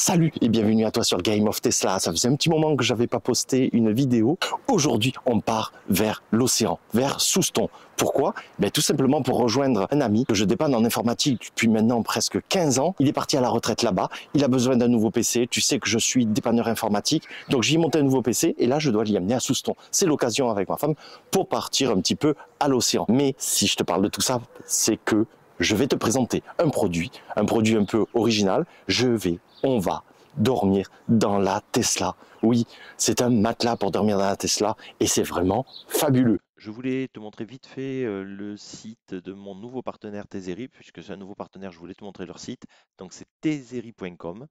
Salut et bienvenue à toi sur Game of Tesla. Ça faisait un petit moment que j'avais pas posté une vidéo. Aujourd'hui, on part vers l'océan, vers Souston. Pourquoi? Tout simplement pour rejoindre un ami que je dépanne en informatique depuis maintenant presque 15 ans. Il est parti à la retraite là-bas. Il a besoin d'un nouveau PC. Tu sais que je suis dépanneur informatique. Donc j'y ai monté un nouveau PC et là, je dois l'y amener à Souston. C'est l'occasion avec ma femme pour partir un petit peu à l'océan. Mais si je te parle de tout ça, c'est que je vais te présenter un produit un peu original. On va dormir dans la Tesla. Oui, c'est un matelas pour dormir dans la Tesla et c'est vraiment fabuleux. Je voulais te montrer vite fait le site de mon nouveau partenaire Tezeri, puisque c'est un nouveau partenaire, je voulais te montrer leur site. Donc c'est tezeri.com.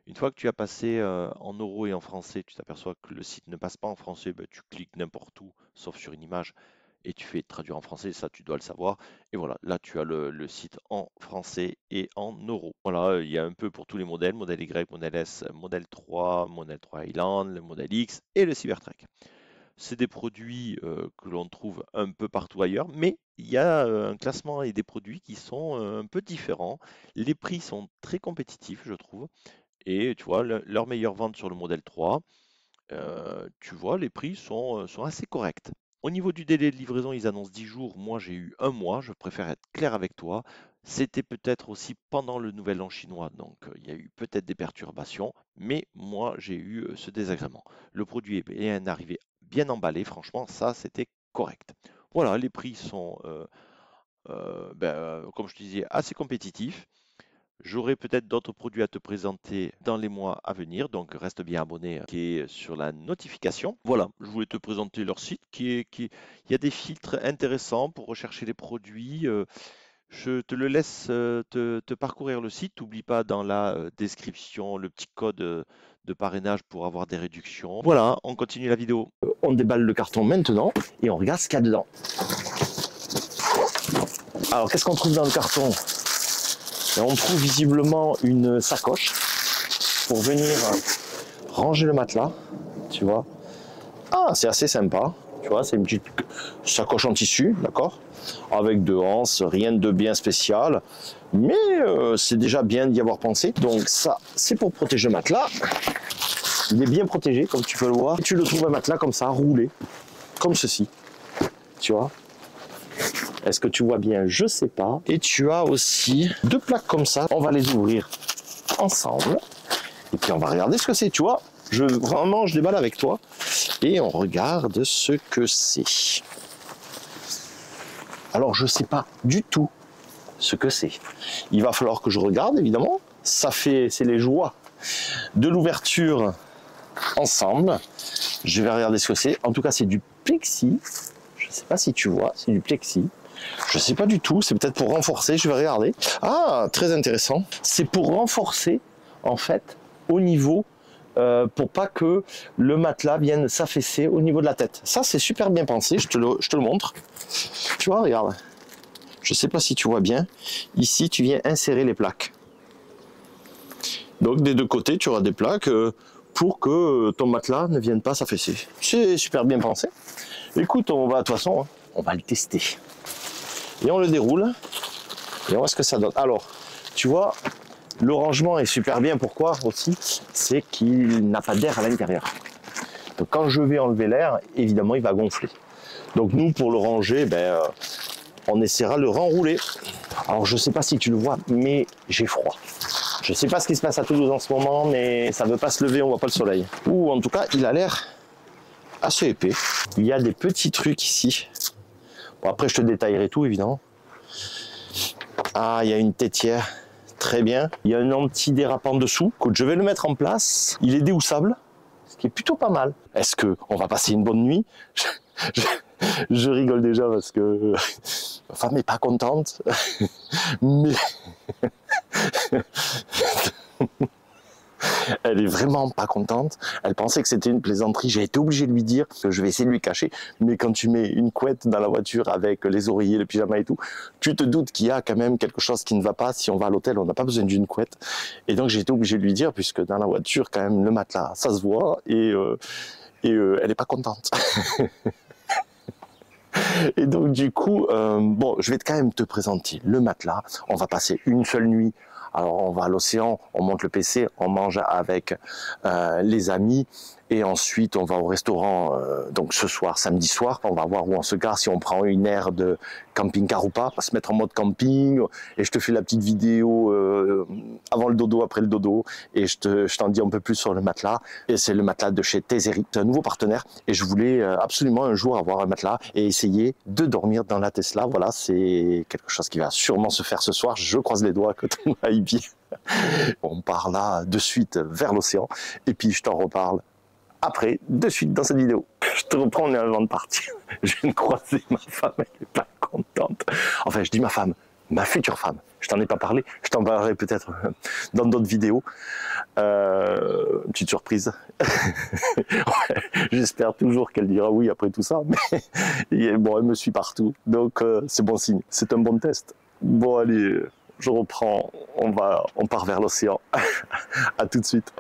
Une fois que tu as passé en euros et en français, tu t'aperçois que le site ne passe pas en français, tu cliques n'importe où, sauf sur une image, et tu fais traduire en français, ça tu dois le savoir. Et voilà, là tu as le site en français et en euros. Voilà, il y a un peu pour tous les modèles, modèle Y, modèle S, modèle 3 Highland, le modèle X et le Cybertruck. C'est des produits que l'on trouve un peu partout ailleurs, mais il y a un classement et des produits qui sont un peu différents. Les prix sont très compétitifs, je trouve. Et tu vois, leur meilleure vente sur le modèle 3, tu vois, les prix sont assez corrects. Au niveau du délai de livraison, ils annoncent 10 jours. Moi, j'ai eu un mois. Je préfère être clair avec toi. C'était peut-être aussi pendant le nouvel an chinois, donc il y a eu peut-être des perturbations, mais moi, j'ai eu ce désagrément. Le produit est bien arrivé, bien emballé. Franchement, ça, c'était correct. Voilà, les prix sont, comme je te disais, assez compétitifs. J'aurai peut-être d'autres produits à te présenter dans les mois à venir, donc reste bien abonné qui est sur la notification. Voilà, je voulais te présenter leur site il y a des filtres intéressants pour rechercher les produits. Je te le laisse te parcourir le site. N'oublie pas dans la description le petit code de parrainage pour avoir des réductions. Voilà, on continue la vidéo. On déballe le carton maintenant et on regarde ce qu'il y a dedans. Alors qu'est-ce qu'on trouve dans le carton? On trouve visiblement une sacoche pour venir ranger le matelas, tu vois. Ah, c'est assez sympa, tu vois, c'est une petite sacoche en tissu, d'accord, avec deux anses, rien de bien spécial, mais c'est déjà bien d'y avoir pensé. Donc ça, c'est pour protéger le matelas. Il est bien protégé, comme tu peux le voir. Et tu le trouves un matelas comme ça, roulé, comme ceci, tu vois. Est-ce que tu vois bien? Je sais pas. Et tu as aussi deux plaques comme ça. On va les ouvrir ensemble. Et puis on va regarder ce que c'est, tu vois. Vraiment, je déballe avec toi. Et on regarde ce que c'est. Alors, je sais pas du tout ce que c'est. Il va falloir que je regarde, évidemment. C'est les joies de l'ouverture ensemble. Je vais regarder ce que c'est. En tout cas, c'est du plexi. Je sais pas si tu vois, c'est du plexi. Je sais pas du tout, c'est peut-être pour renforcer, je vais regarder. Ah, très intéressant. C'est pour renforcer, en fait, au niveau, pour pas que le matelas vienne s'affaisser au niveau de la tête. Ça, c'est super bien pensé, je te le montre. Tu vois, regarde. Je sais pas si tu vois bien. Ici, tu viens insérer les plaques. Donc, des deux côtés, tu auras des plaques pour que ton matelas ne vienne pas s'affaisser. C'est super bien pensé. Écoute, on va, de toute façon, on va le tester. Et on le déroule et on voit ce que ça donne. Alors, tu vois, le rangement est super bien. Pourquoi aussi? C'est qu'il n'a pas d'air à l'intérieur. Donc quand je vais enlever l'air, évidemment, il va gonfler. Donc nous, pour le ranger, on essaiera de le renrouler. Alors je ne sais pas si tu le vois, mais j'ai froid. Je ne sais pas ce qui se passe à Toulouse en ce moment, mais ça ne veut pas se lever, on ne voit pas le soleil. Ou en tout cas, il a l'air assez épais. Il y a des petits trucs ici. Bon, après, je te détaillerai tout, évidemment. Ah, il y a une tétière. Très bien. Il y a un anti-dérapant dessous. Écoute, je vais le mettre en place. Il est déhoussable, ce qui est plutôt pas mal. Est-ce qu'on va passer une bonne nuit? Je rigole déjà parce que ma femme n'est pas contente. Mais elle est vraiment pas contente. Elle pensait que c'était une plaisanterie. J'ai été obligé de lui dire que je vais essayer de lui cacher. Mais quand tu mets une couette dans la voiture avec les oreillers, le pyjama et tout, tu te doutes qu'il y a quand même quelque chose qui ne va pas. Si on va à l'hôtel, on n'a pas besoin d'une couette. Et donc j'ai été obligé de lui dire, puisque dans la voiture, quand même, le matelas, ça se voit. Et elle n'est pas contente. Et donc du coup, bon, je vais quand même te présenter le matelas. On va passer une seule nuit Alors on va à l'océan, on monte le PC, on mange avec les amis. Et ensuite, on va au restaurant, donc ce soir, samedi soir, on va voir où on se gare, si on prend une aire de camping-car ou pas, on va se mettre en mode camping, et je te fais la petite vidéo avant le dodo, après le dodo, et je t'en dis un peu plus sur le matelas. Et c'est le matelas de chez Tezeri, c'est un nouveau partenaire, et je voulais absolument un jour avoir un matelas et essayer de dormir dans la Tesla. Voilà, c'est quelque chose qui va sûrement se faire ce soir, je croise les doigts que tout aille bien. On part là de suite vers l'océan, et puis je t'en reparle après, de suite dans cette vidéo. Je te reprends, on est avant de partir. Je viens de croiser ma femme, elle n'est pas contente. Enfin, je dis ma femme, ma future femme. Je t'en ai pas parlé, je t'en parlerai peut-être dans d'autres vidéos. Petite surprise. Ouais, j'espère toujours qu'elle dira oui après tout ça, mais bon, elle me suit partout, donc c'est bon signe, c'est un bon test. Bon, allez, je reprends, on part vers l'océan. À tout de suite.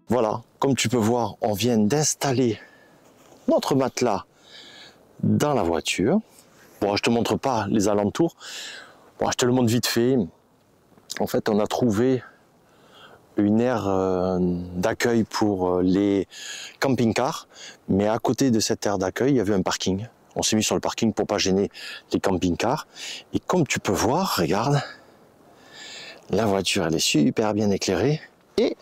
Voilà, comme tu peux voir, on vient d'installer notre matelas dans la voiture. Bon, je te montre pas les alentours. Bon, je te le montre vite fait. En fait, on a trouvé une aire d'accueil pour les camping-cars, mais à côté de cette aire d'accueil, il y avait un parking. On s'est mis sur le parking pour pas gêner les camping-cars. Et comme tu peux voir, regarde, la voiture, elle est super bien éclairée. Et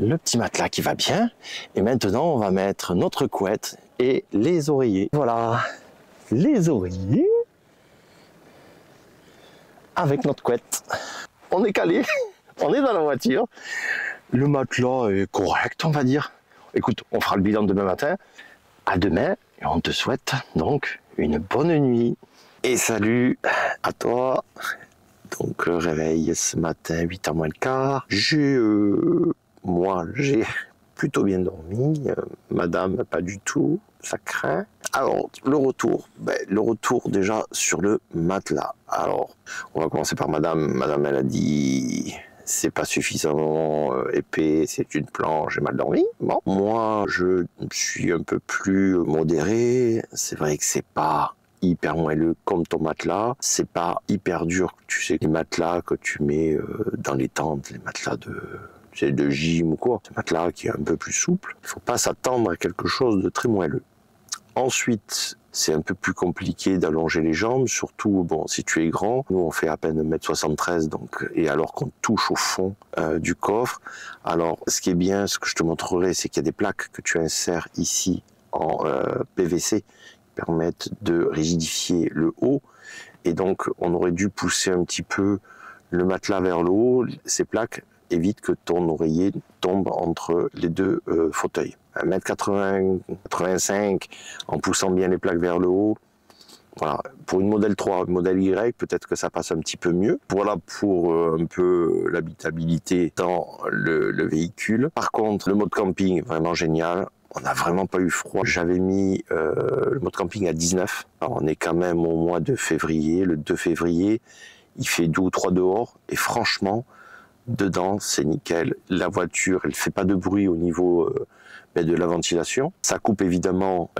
le petit matelas qui va bien. Et maintenant, on va mettre notre couette et les oreillers. Voilà, les oreillers avec notre couette. On est calé, on est dans la voiture. Le matelas est correct, on va dire. Écoute, on fera le bilan demain matin. À demain, et on te souhaite donc une bonne nuit. Et salut à toi. Donc, réveil ce matin, 8h moins le quart. Moi, j'ai plutôt bien dormi. Madame, pas du tout. Ça craint. Alors, le retour déjà sur le matelas. Alors, on va commencer par madame. Madame, elle a dit, c'est pas suffisamment épais, c'est une planche, j'ai mal dormi. Bon, moi, je suis un peu plus modéré. C'est vrai que c'est pas hyper moelleux comme ton matelas. C'est pas hyper dur. Tu sais, les matelas que tu mets dans les tentes, les matelas de gym ou quoi. Ce matelas qui est un peu plus souple. Il ne faut pas s'attendre à quelque chose de très moelleux. Ensuite, c'est un peu plus compliqué d'allonger les jambes, surtout bon, si tu es grand. Nous, on fait à peine 1m73, donc, et alors qu'on touche au fond du coffre. Alors, ce qui est bien, ce que je te montrerai, c'est qu'il y a des plaques que tu insères ici en PVC qui permettent de rigidifier le haut. Et donc, on aurait dû pousser un petit peu le matelas vers le haut. Ces plaques évite que ton oreiller tombe entre les deux fauteuils. 1m80, 85, en poussant bien les plaques vers le haut. Voilà. Pour une modèle 3, une modèle Y, peut-être que ça passe un petit peu mieux. Voilà pour un peu l'habitabilité dans le véhicule. Par contre, le mode camping, vraiment génial. On n'a vraiment pas eu froid. J'avais mis le mode camping à 19. Alors, on est quand même au mois de février. Le 2 février, il fait 2 ou 3 dehors. Et franchement, dedans, c'est nickel. La voiture, elle fait pas de bruit au niveau de la ventilation. Ça coupe évidemment,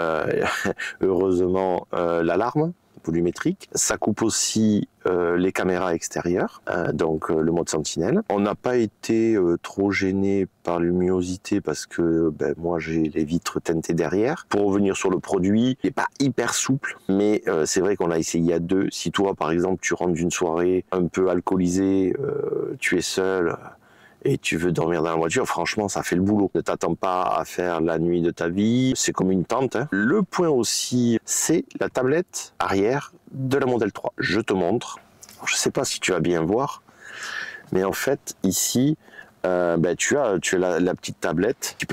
heureusement, l'alarme volumétrique. Ça coupe aussi les caméras extérieures, donc le mode sentinelle. On n'a pas été trop gêné par la luminosité parce que moi j'ai les vitres teintées derrière. Pour revenir sur le produit, il n'est pas hyper souple, mais c'est vrai qu'on a essayé à deux. Si toi par exemple tu rentres d'une soirée un peu alcoolisée, tu es seul et tu veux dormir dans la voiture, franchement ça fait le boulot. Ne t'attends pas à faire la nuit de ta vie, c'est comme une tente, hein. Le point aussi, c'est la tablette arrière de la Model 3. Je te montre. Je sais pas si tu vas bien voir, mais en fait ici tu as la petite tablette qui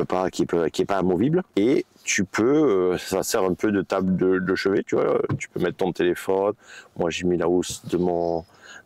est pas amovible, et tu peux, ça sert un peu de table de chevet, tu vois, tu peux mettre ton téléphone. Moi j'ai mis la housse de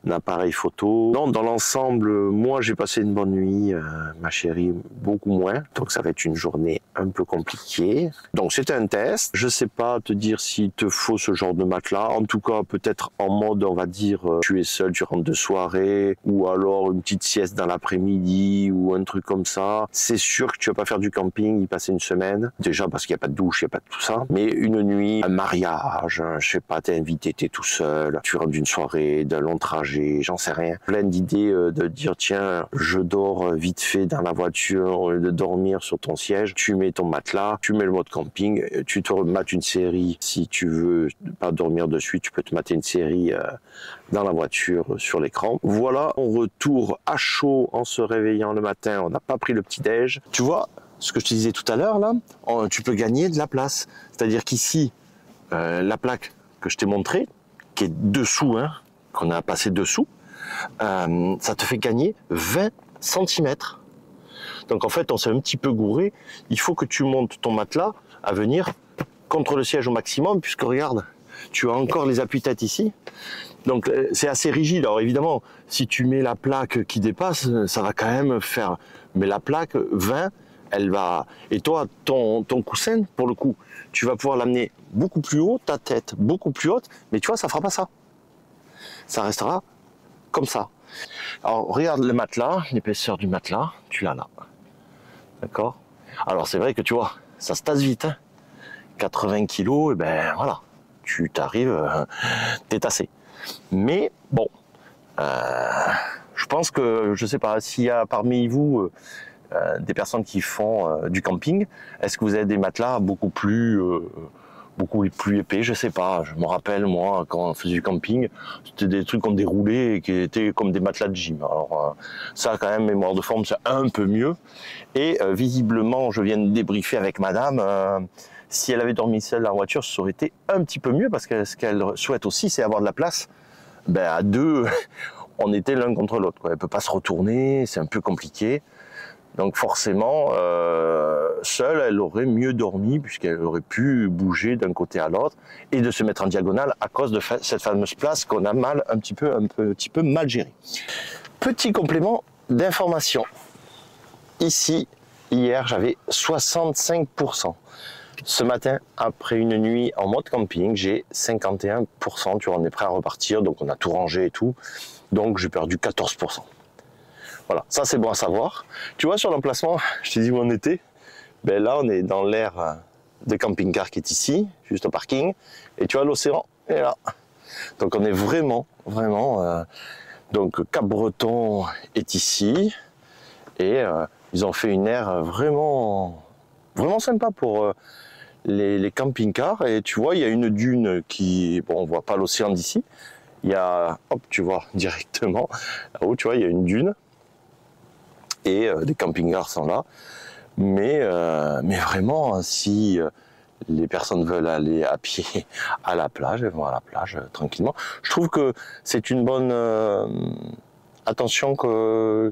appareil photo. Non, dans l'ensemble, moi j'ai passé une bonne nuit, ma chérie beaucoup moins. Donc ça va être une journée un peu compliquée. Donc c'était un test. Je sais pas te dire s'il te faut ce genre de matelas. En tout cas, peut-être en mode, on va dire, tu es seul, tu rentres de soirée, ou alors une petite sieste dans l'après-midi, ou un truc comme ça. C'est sûr que tu vas pas faire du camping, y passer une semaine. Déjà parce qu'il n'y a pas de douche, il n'y a pas de tout ça. Mais une nuit, un mariage, je sais pas, t'es invité, t'es tout seul, tu rentres d'une soirée, d'un long trajet, j'en sais rien. Plein d'idées de dire, tiens, je dors vite fait dans la voiture, au lieu de dormir sur ton siège, tu mets ton matelas, tu mets le mode camping, tu te mates une série. Si tu veux pas dormir dessus, tu peux te mater une série dans la voiture sur l'écran. Voilà, on retour à chaud en se réveillant le matin, on n'a pas pris le petit-déj. Tu vois, ce que je te disais tout à l'heure là, tu peux gagner de la place. C'est-à-dire qu'ici, la plaque que je t'ai montrée, qui est dessous, hein, qu'on a passé dessous, ça te fait gagner 20 cm. Donc en fait, on s'est un petit peu gouré. Il faut que tu montes ton matelas à venir contre le siège au maximum, puisque regarde, tu as encore les appuis-têtes ici. Donc c'est assez rigide. Alors évidemment, si tu mets la plaque qui dépasse, ça va quand même faire... Mais la plaque 20, elle va... Et toi, ton coussin, pour le coup, tu vas pouvoir l'amener beaucoup plus haut, ta tête beaucoup plus haute, mais tu vois, ça fera pas ça. Ça restera comme ça. Alors regarde le matelas, l'épaisseur du matelas, tu l'as là. D'accord? Alors c'est vrai que tu vois, ça se tasse vite. Hein. 80 kg, et ben voilà, tu t'arrives, t'es tassé. Mais bon, je pense que, je sais pas, s'il y a parmi vous des personnes qui font du camping, est-ce que vous avez des matelas beaucoup plus épais? Je sais pas, je me rappelle moi quand on faisait du camping, c'était des trucs qu'on déroulait et qui étaient comme des matelas de gym. Alors ça quand même, mémoire de forme, c'est un peu mieux. Et visiblement, je viens de débriefer avec madame, si elle avait dormi seule dans la voiture, ça aurait été un petit peu mieux, parce que ce qu'elle souhaite aussi, c'est avoir de la place. Ben, à deux, on était l'un contre l'autre. Elle ne peut pas se retourner, c'est un peu compliqué. Donc forcément, seule, elle aurait mieux dormi, puisqu'elle aurait pu bouger d'un côté à l'autre et de se mettre en diagonale à cause de cette fameuse place qu'on a un petit peu mal gérée. Petit complément d'information. Ici, hier, j'avais 65%. Ce matin, après une nuit en mode camping, j'ai 51%. Tu vois, on est prêt à repartir, donc on a tout rangé et tout. Donc j'ai perdu 14%. Voilà, ça c'est bon à savoir. Tu vois, sur l'emplacement, je t'ai dit où on était. Ben là, on est dans l'aire de camping-car qui est ici, juste au parking. Et tu vois, l'océan est là. Donc on est vraiment... donc Cap-Breton est ici. Et ils ont fait une aire vraiment sympa pour les camping-cars. Et tu vois, il y a une dune qui... Bon, on voit pas l'océan d'ici. Il y a... Hop, tu vois, directement. Là-haut, tu vois, il y a une dune. Et les camping-cars sont là. Mais vraiment, si les personnes veulent aller à pied à la plage, elles vont à la plage tranquillement. Je trouve que c'est une bonne attention que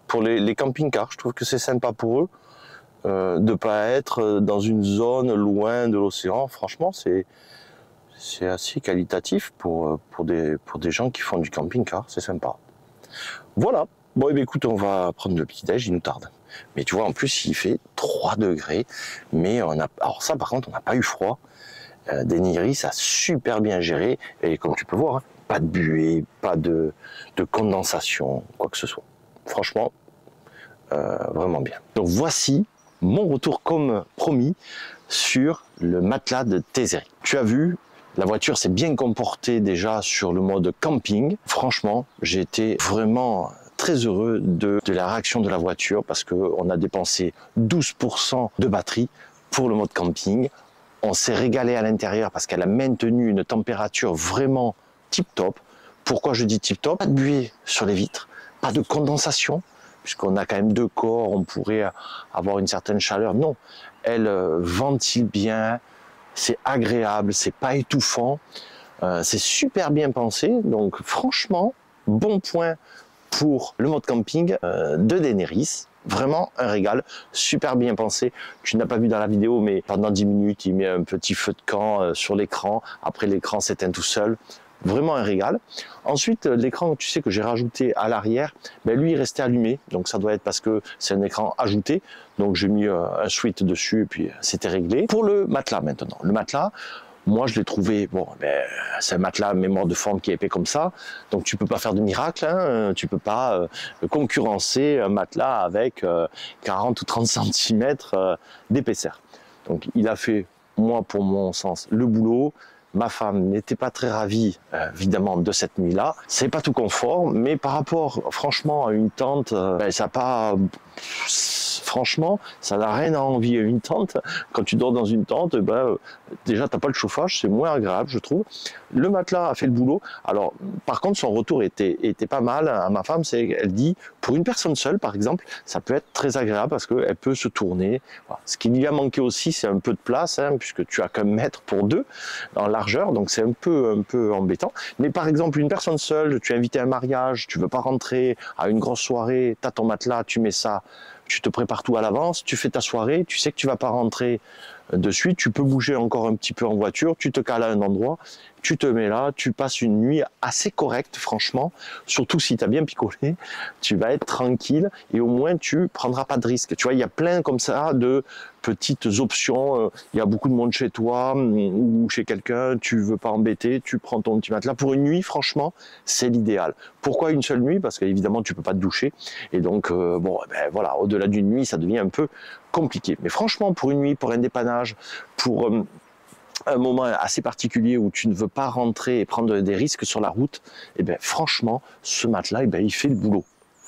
pour les camping-cars. Je trouve que c'est sympa pour eux de ne pas être dans une zone loin de l'océan. Franchement, c'est assez qualitatif pour des gens qui font du camping-car. C'est sympa. Voilà. Bon, eh bien, écoute, on va prendre le petit-déj, il nous tarde. Mais tu vois, en plus, il fait 3 degrés. Mais alors ça, par contre, on n'a pas eu froid. Denairis a super bien géré. Et comme tu peux voir, hein, pas de buée, pas de condensation, quoi que ce soit. Franchement, vraiment bien. Donc voici mon retour comme promis sur le matelas de Tezeri. Tu as vu, la voiture s'est bien comportée déjà sur le mode camping. Franchement, j'ai été vraiment très heureux de la réaction de la voiture, parce qu'on a dépensé 12% de batterie pour le mode camping. On s'est régalé à l'intérieur parce qu'elle a maintenu une température vraiment tip-top. Pourquoi je dis tip-top? Pas de buée sur les vitres, pas de condensation, puisqu'on a quand même 2 corps, on pourrait avoir une certaine chaleur. Non, elle ventile bien, c'est agréable, c'est pas étouffant, c'est super bien pensé. Donc franchement, bon point pour le mode camping de Denairis. Vraiment un régal, super bien pensé. Tu n'as pas vu dans la vidéo, mais pendant 10 minutes, il met un petit feu de camp sur l'écran. Après, l'écran s'éteint tout seul. vraiment un régal. Ensuite, l'écran, tu sais, que j'ai rajouté à l'arrière, ben lui, il restait allumé. Donc ça doit être parce que c'est un écran ajouté. Donc j'ai mis un switch dessus et puis c'était réglé. Pour le matelas maintenant. Le matelas, moi je l'ai trouvé, bon, ben, c'est un matelas mémoire de forme qui est épais comme ça. Donc tu peux pas faire de miracle. Hein, tu peux pas concurrencer un matelas avec 40 ou 30 cm d'épaisseur. Donc il a fait, moi pour mon sens, le boulot. Ma femme n'était pas très ravie, évidemment, de cette nuit-là. C'est pas tout confort, mais par rapport, franchement, à une tente, ben, ça n'a pas... Franchement, ça n'a rien à envier à une tente. Quand tu dors dans une tente, ben, déjà, tu n'as pas le chauffage, c'est moins agréable, je trouve. Le matelas a fait le boulot. Alors, par contre, son retour était pas mal à ma femme. Elle dit, pour une personne seule, par exemple, ça peut être très agréable parce qu'elle peut se tourner. Voilà. Ce qui lui a manqué aussi, c'est un peu de place, hein, puisque tu as qu'un mètre pour deux en largeur, donc c'est un peu embêtant. Mais par exemple, une personne seule, tu es invité à un mariage, tu veux pas rentrer à une grosse soirée, tu as ton matelas, tu mets ça, tu te prépares tout à l'avance, tu fais ta soirée, tu sais que tu vas pas rentrer de suite, tu peux bouger encore un petit peu en voiture, tu te cales à un endroit, tu te mets là, tu passes une nuit assez correcte, franchement, surtout si tu as bien picolé, tu vas être tranquille et au moins tu prendras pas de risque. Tu vois, il y a plein comme ça de petites options, il y a beaucoup de monde chez toi ou chez quelqu'un, tu veux pas embêter, tu prends ton petit matelas. Pour une nuit, franchement, c'est l'idéal. Pourquoi une seule nuit? Parce qu'évidemment, tu peux pas te doucher et donc, bon, ben voilà, au-delà d'une nuit, ça devient un peu compliqué. Mais franchement, pour une nuit, pour un dépannage, pour un moment assez particulier où tu ne veux pas rentrer et prendre des risques sur la route, et bien franchement, ce matelas, il fait le boulot.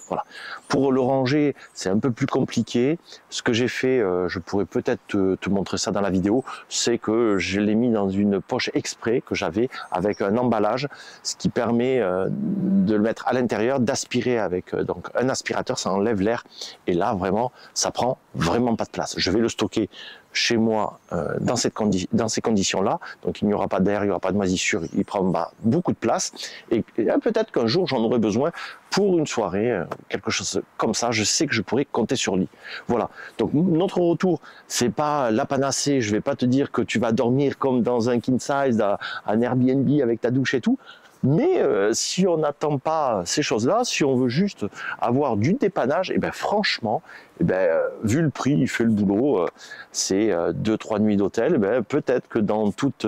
Voilà. Pour le ranger, c'est un peu plus compliqué. Ce que j'ai fait, je pourrais peut-être te montrer ça dans la vidéo, c'est que je l'ai mis dans une poche exprès que j'avais avec un emballage, ce qui permet de le mettre à l'intérieur, d'aspirer avec donc un aspirateur, ça enlève l'air. Et là, vraiment, ça prend vraiment pas de place. Je vais le stocker chez moi dans ces conditions-là, donc il n'y aura pas d'air, il n'y aura pas de moisissure, il prend beaucoup de place, et peut-être qu'un jour j'en aurai besoin pour une soirée, quelque chose comme ça, je sais que je pourrais compter sur lui. Voilà, donc notre retour, c'est pas la panacée, je vais pas te dire que tu vas dormir comme dans un king size, un Airbnb avec ta douche et tout, mais si on n'attend pas ces choses-là, si on veut juste avoir du dépannage, et ben franchement, vu le prix, il fait le boulot, c'est 2-3 nuits d'hôtel, peut-être que dans toute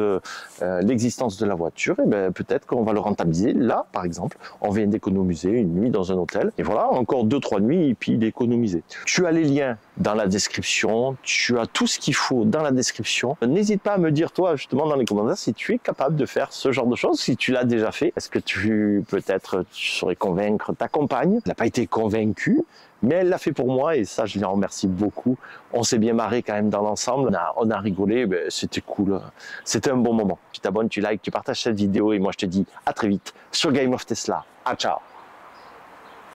l'existence de la voiture, peut-être qu'on va le rentabiliser. Là, par exemple, on vient d'économiser une nuit dans un hôtel, et voilà, encore 2-3 nuits, et puis d'économiser. Tu as les liens dans la description, tu as tout ce qu'il faut dans la description. N'hésite pas à me dire, toi, justement, dans les commentaires, si tu es capable de faire ce genre de choses, si tu l'as déjà fait. Est-ce que peut-être, tu saurais convaincre ta compagne? Elle n'a pas été convaincue, mais elle l'a fait pour moi et ça, je l'en remercie beaucoup. On s'est bien marré quand même dans l'ensemble. On a rigolé, c'était cool. C'était un bon moment. Tu t'abonnes, tu likes, tu partages cette vidéo et moi, je te dis à très vite sur Game of Tesla. Ah, ciao!